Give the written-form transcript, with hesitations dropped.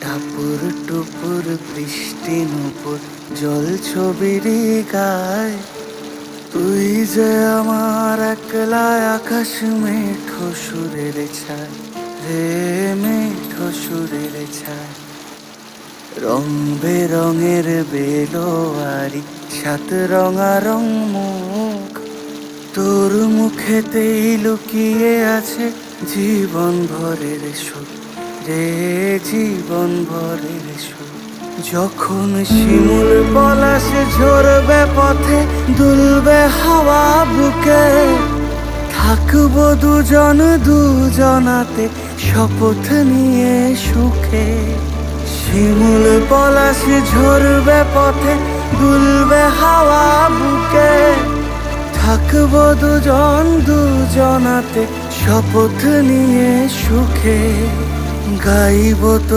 টাপুর টুপুর বৃষ্টি নুপুর জল ছবিরই গায়। তুই যে আমার একলা আকাশ মেঠো সুরের ছায় রে, মেঠো সুরের ছায়। রং বেরঙের বেলোয়ারি সাত রঙারং মুখ, তোর মুখেতেই লুকিয়ে আছে জীবন ভরের সুখ রে, জীবন ভরের সুখ। যখন শিমুল পলাশ ঝরবে পথে, দুলবে হাওয়া বুকে, থাকবো দুজন দুজনাতে শপথ নিয়ে সুখে। শিমুল পলাশ ঝরবে পথে, দুলবে হাওয়া বুকে, থাকবো দুজন দুজনাতে শপথ নিয়ে সুখে। গাইব তো